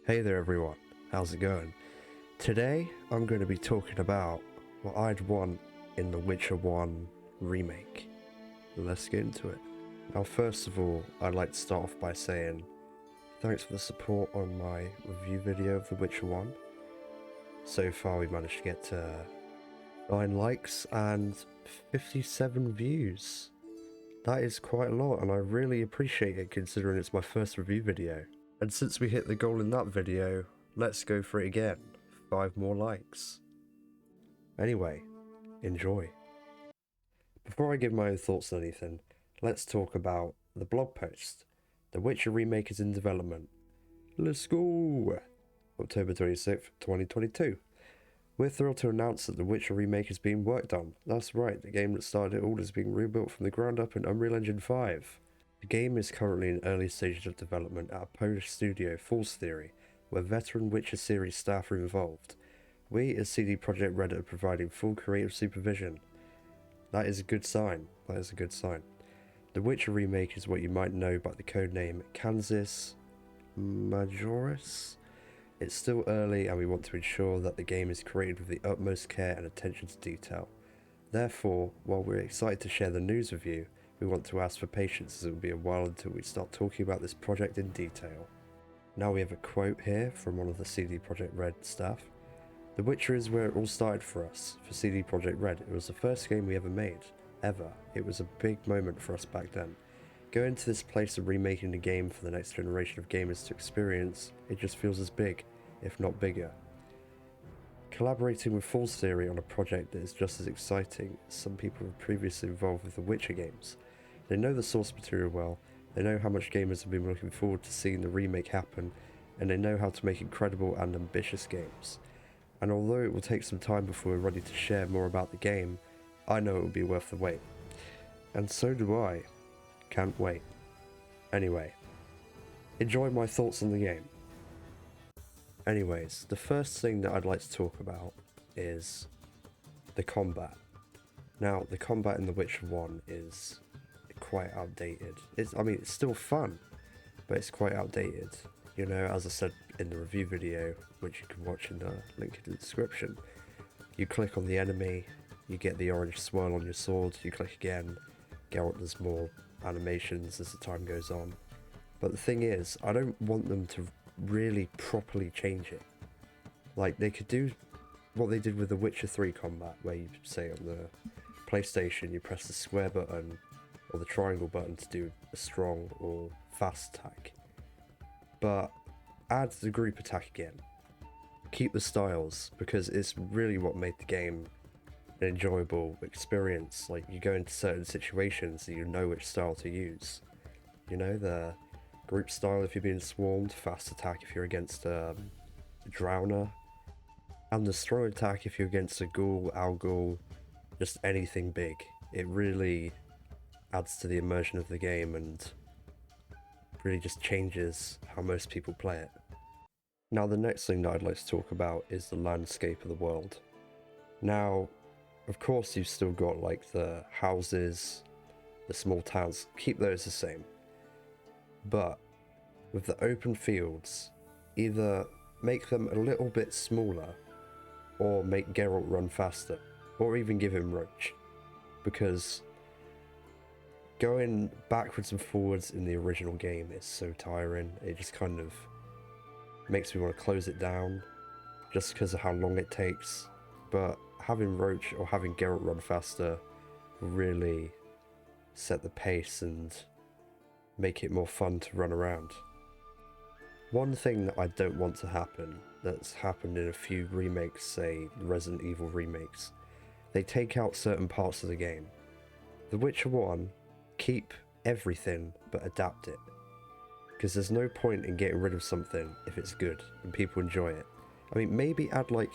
Hey there everyone, how's it going? Today I'm going to be talking about what I'd want in The Witcher 1 Remake. Let's get into it. Now first of all, I'd like to start off by saying thanks for the support on my review video of The Witcher 1. So far we managed to get to 9 likes and 57 views. That is quite a lot and I really appreciate it considering it's my first review video. And since we hit the goal in that video, let's go for it again. 5 more likes. Anyway, enjoy. Before I give my own thoughts on anything, let's talk about the blog post. The Witcher Remake is in development. Let's go! October 26th, 2022. We're thrilled to announce that The Witcher Remake is being worked on. That's right, the game that started it all is being rebuilt from the ground up in Unreal Engine 5. The game is currently in early stages of development at a Polish studio, False Theory, where veteran Witcher series staff are involved. We as CD Projekt RED are providing full creative supervision. That is a good sign. That is a good sign. The Witcher Remake is what you might know by the codename Kansas Majoris. It's still early and we want to ensure that the game is created with the utmost care and attention to detail. Therefore, while we're excited to share the news with you, we want to ask for patience as it will be a while until we start talking about this project in detail. Now we have a quote here from one of the CD Projekt RED staff. The Witcher is where it all started for us, for CD Projekt RED. It was the first game we ever made, ever. It was a big moment for us back then. Going to this place of remaking the game for the next generation of gamers to experience, it just feels as big, if not bigger. Collaborating with False Theory on a project that is just as exciting as some people who previously involved with the Witcher games. They know the source material well, they know how much gamers have been looking forward to seeing the remake happen, and they know how to make incredible and ambitious games. And although it will take some time before we're ready to share more about the game, I know it will be worth the wait. And so do I. Can't wait. Anyway, enjoy my thoughts on the game. Anyways, the first thing that I'd like to talk about is the combat. Now, the combat in The Witcher 1 is quite outdated. It's still fun, but it's quite outdated. You know, as I said in the review video, which you can watch in the link in the description, you click on the enemy, you get the orange swirl on your sword, you click again, Geralt does more animations as the time goes on. But the thing is, I don't want them to really properly change it. Like, they could do what they did with the Witcher 3 combat, where you say on the PlayStation you press the square button or the triangle button to do a strong or fast attack. But add the group attack again. Keep the styles, because it's really what made the game an enjoyable experience. Like, you go into certain situations and you know which style to use. You know, the group style if you're being swarmed, fast attack if you're against a drowner, and the strong attack if you're against a ghoul, Alghoul, just anything big. It really adds to the immersion of the game and really just changes how most people play it. Now the next thing that I'd like to talk about is the landscape of the world. Now, of course you've still got like the houses, the small towns, keep those the same. But with the open fields, either make them a little bit smaller or make Geralt run faster, or even give him Roach, because going backwards and forwards in the original game is so tiring. It just kind of makes me want to close it down just because of how long it takes. But having Roach or having Geralt run faster will really set the pace and make it more fun to run around. One thing that I don't want to happen, that's happened in a few remakes, say Resident Evil remakes, they take out certain parts of the game. The Witcher 1, keep everything but adapt it, because there's no point in getting rid of something if it's good and people enjoy it. I mean, maybe add like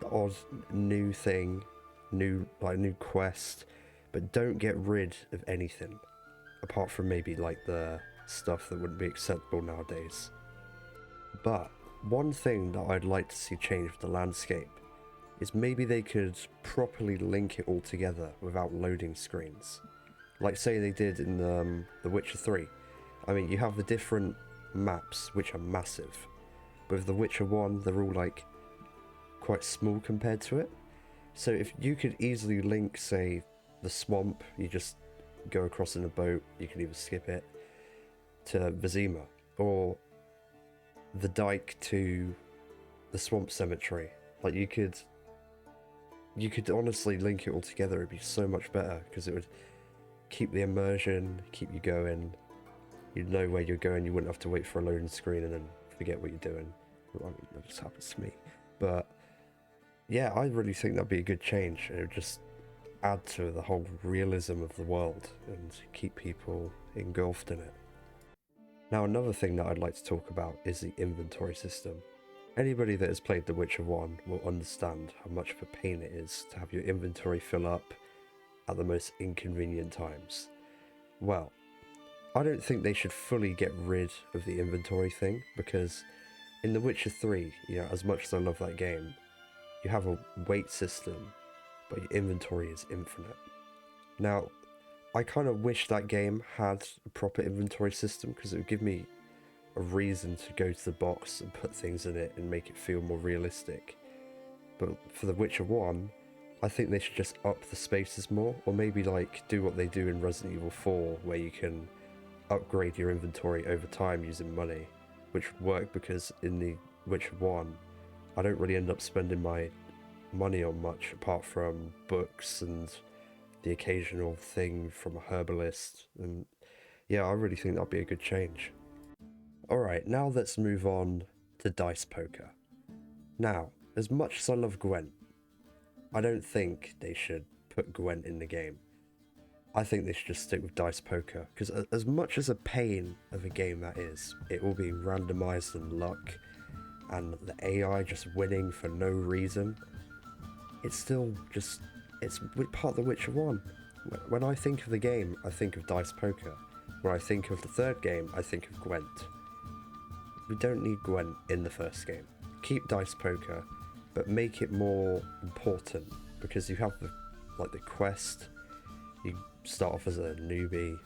the odd new thing, new quest, but don't get rid of anything apart from maybe like the stuff that wouldn't be acceptable nowadays. But one thing that I'd like to see change with the landscape is maybe they could properly link it all together without loading screens. Like say they did in The Witcher 3. I mean, you have the different maps, which are massive, With The Witcher 1, they're all like quite small compared to it. So if you could easily link, say, the swamp, you just go across in a boat, you can either skip it, to Vizima, or the dike to the swamp cemetery. Like you could honestly link it all together. It'd be so much better because it would keep the immersion, keep you going. You'd know where you're going. You wouldn't have to wait for a loading screen and then forget what you're doing. I mean, that just happens to me. But yeah, I really think that'd be a good change. It would just add to the whole realism of the world and keep people engulfed in it. Now, another thing that I'd like to talk about is the inventory system. Anybody that has played The Witcher 1 will understand how much of a pain it is to have your inventory fill up at the most inconvenient times. Well, I don't think they should fully get rid of the inventory thing, because in The Witcher 3, as much as I love that game, you have a weight system, but your inventory is infinite. Now, I kind of wish that game had a proper inventory system, because it would give me a reason to go to the box and put things in it and make it feel more realistic. But for The Witcher 1, I think they should just up the spaces more, or maybe like do what they do in Resident Evil 4, where you can upgrade your inventory over time using money, which would work because in The Witcher 1, I don't really end up spending my money on much apart from books and the occasional thing from a herbalist, and yeah, I really think that'd be a good change. Alright, now let's move on to dice poker. Now, as much as I love Gwent, I don't think they should put Gwent in the game. I think they should just stick with dice poker, because as much as a pain of a game that is, it all being randomized and luck, and the AI just winning for no reason, it's still just, it's part of The Witcher 1. When I think of the game, I think of dice poker. When I think of the third game, I think of Gwent. We don't need Gwent in the first game. Keep dice poker, but make it more important, because you have the quest. You start off as a newbie,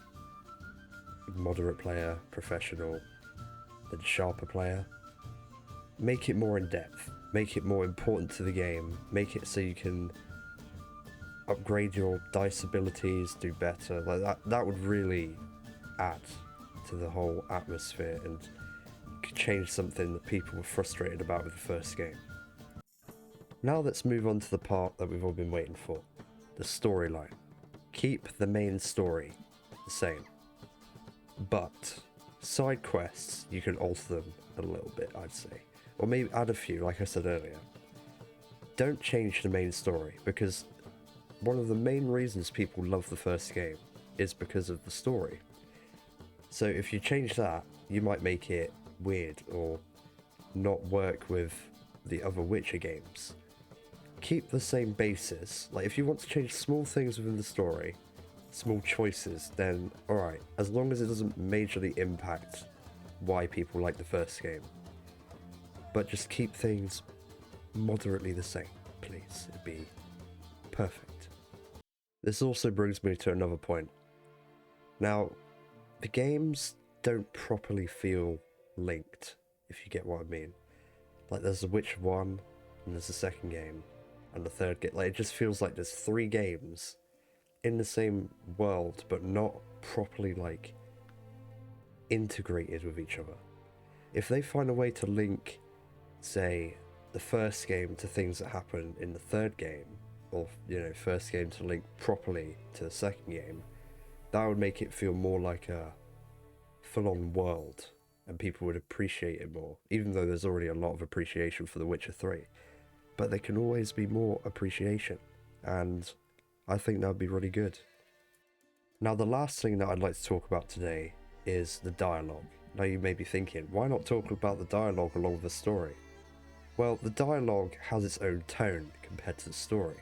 moderate player, professional, then sharper player. Make it more in depth. Make it more important to the game. Make it so you can upgrade your dice abilities, do better. Like that would really add to the whole atmosphere and could change something that people were frustrated about with the first game. Now let's move on to the part that we've all been waiting for, the storyline. Keep the main story the same, but side quests, you can alter them a little bit, I'd say, or maybe add a few, like I said earlier. Don't change the main story, because one of the main reasons people love the first game is because of the story. So if you change that, you might make it weird or not work with the other Witcher games. Keep the same basis. Like, if you want to change small things within the story, small choices, then alright, as long as it doesn't majorly impact why people like the first game. But just keep things moderately the same, please. It'd be perfect. This also brings me to another point. Now, the games don't properly feel linked, if you get what I mean. Like, there's The Witcher 1, and there's the second game, and the third game. Like, it just feels like there's 3 games in the same world, but not properly, like, integrated with each other. If they find a way to link, say, the first game to things that happen in the third game, or, first game to link properly to the second game, that would make it feel more like a full-on world, and people would appreciate it more, even though there's already a lot of appreciation for The Witcher 3. But there can always be more appreciation, and I think that would be really good. Now, the last thing that I'd like to talk about today is the dialogue. Now, you may be thinking, why not talk about the dialogue along with the story? Well, the dialogue has its own tone compared to the story,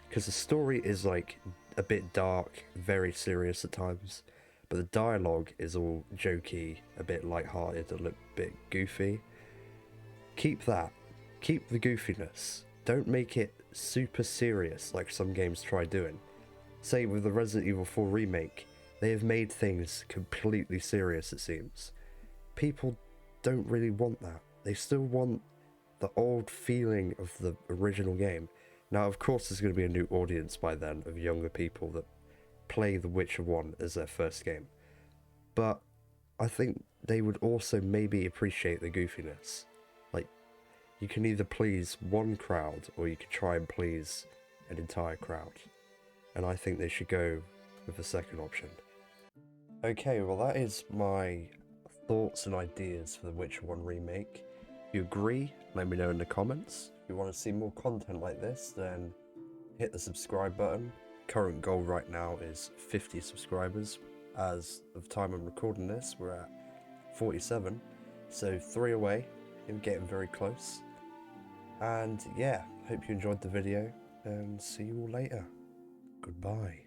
because the story is like a bit dark, very serious at times, but the dialogue is all jokey, a bit light-hearted, a little bit goofy. Keep that. Keep the goofiness. Don't make it super serious like some games try doing. Say with the Resident Evil 4 remake, they have made things completely serious, it seems. People don't really want that. they still want the old feeling of the original game. Now, of course, there's going to be a new audience by then of younger people that play The Witcher 1 as their first game. But I think they would also maybe appreciate the goofiness. Like, you can either please one crowd or you can try and please an entire crowd. And I think they should go with the second option. Okay, well that is my thoughts and ideas for The Witcher 1 Remake. If you agree, let me know in the comments. If you want to see more content like this, then hit the subscribe button. Current goal right now is 50 subscribers. As of time I'm recording this, we're at 47, so 3 away, and getting very close. And yeah, hope you enjoyed the video, and see you all later. Goodbye.